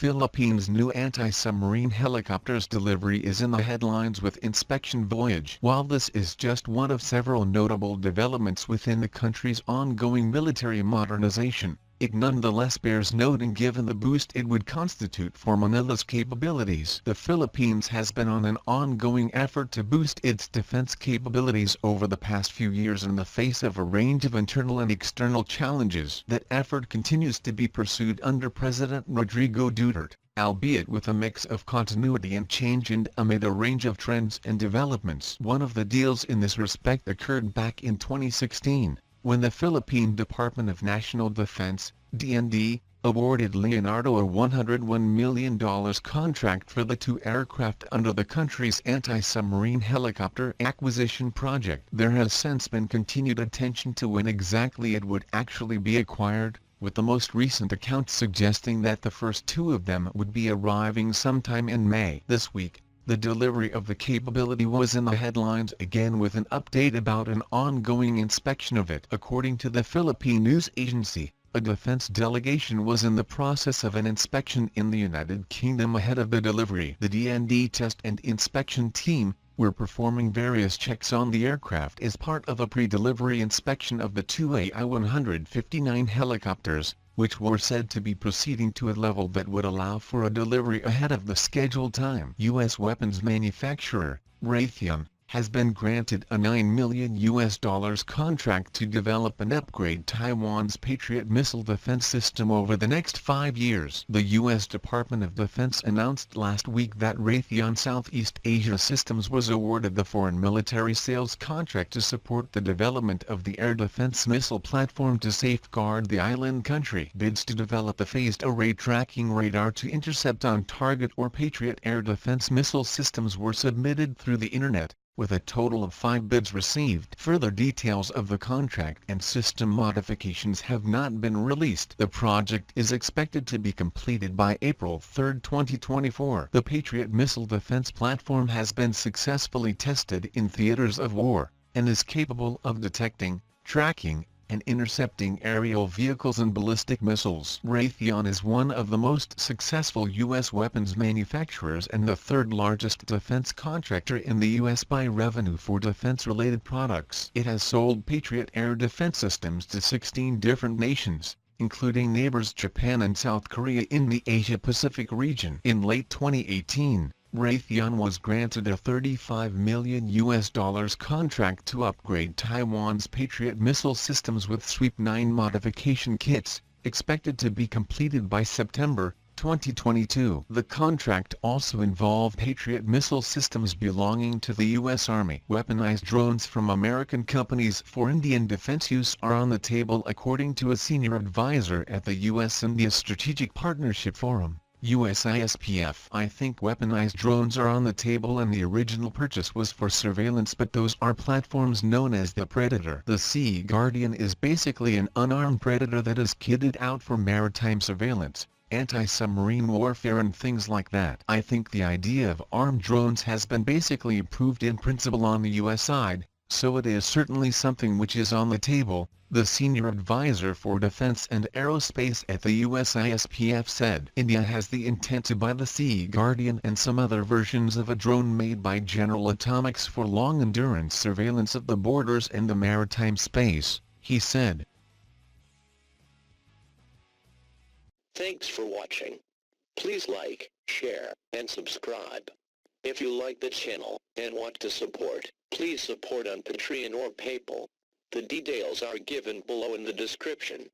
Philippines' new anti-submarine helicopters delivery is in the headlines with inspection voyage. While this is just one of several notable developments within the country's ongoing military modernization, it nonetheless bears noting given the boost it would constitute for Manila's capabilities. The Philippines has been on an ongoing effort to boost its defense capabilities over the past few years in the face of a range of internal and external challenges. That effort continues to be pursued under President Rodrigo Duterte, albeit with a mix of continuity and change and amid a range of trends and developments. One of the deals in this respect occurred back in 2016. When the Philippine Department of National Defense, DND, awarded Leonardo a $101 million contract for the two aircraft under the country's anti-submarine helicopter acquisition project. There has since been continued attention to when exactly it would actually be acquired, with the most recent accounts suggesting that the first two of them would be arriving sometime in May. This week, the delivery of the capability was in the headlines again with an update about an ongoing inspection of it. According to the Philippine news agency, a defense delegation was in the process of an inspection in the United Kingdom ahead of the delivery. The DND test and inspection team were performing various checks on the aircraft as part of a pre-delivery inspection of the two AI-159 helicopters, which were said to be proceeding to a level that would allow for a delivery ahead of the scheduled time. U.S. weapons manufacturer, Raytheon, has been granted a $9 million contract to develop and upgrade Taiwan's Patriot missile defense system over the next 5 years. The U.S. Department of Defense announced last week that Raytheon Southeast Asia Systems was awarded the foreign military sales contract to support the development of the air defense missile platform to safeguard the island country. Bids to develop a phased array tracking radar to intercept on-target or Patriot air defense missile systems were submitted through the Internet, with a total of 5 bids received. Further details of the contract and system modifications have not been released. The project is expected to be completed by April 3, 2024. The Patriot missile defense platform has been successfully tested in theaters of war, and is capable of detecting, tracking, and intercepting aerial vehicles and ballistic missiles. Raytheon is one of the most successful U.S. weapons manufacturers and the third largest defense contractor in the U.S. by revenue for defense-related products. It has sold Patriot air defense systems to 16 different nations, including neighbors Japan and South Korea in the Asia-Pacific region. In late 2018, Raytheon was granted a $35 million contract to upgrade Taiwan's Patriot missile systems with Sweep 9 modification kits, expected to be completed by September 2022. The contract also involved Patriot missile systems belonging to the U.S. Army. Weaponized drones from American companies for Indian defense use are on the table according to a senior advisor at the U.S.-India Strategic Partnership Forum, USISPF. I think weaponized drones are on the table and the original purchase was for surveillance, but those are platforms known as the Predator. The Sea Guardian is basically an unarmed Predator that is kitted out for maritime surveillance, anti-submarine warfare and things like that. I think the idea of armed drones has been basically approved in principle on the U.S. side, so it is certainly something which is on the table, the senior advisor for defense and aerospace at the USISPF said. India has the intent to buy the Sea Guardian and some other versions of a drone made by General Atomics for long-endurance surveillance of the borders and the maritime space, he said. Thanks for watching. Please like, share, and subscribe. If you like the channel and want to support, please support on Patreon or PayPal. The details are given below in the description.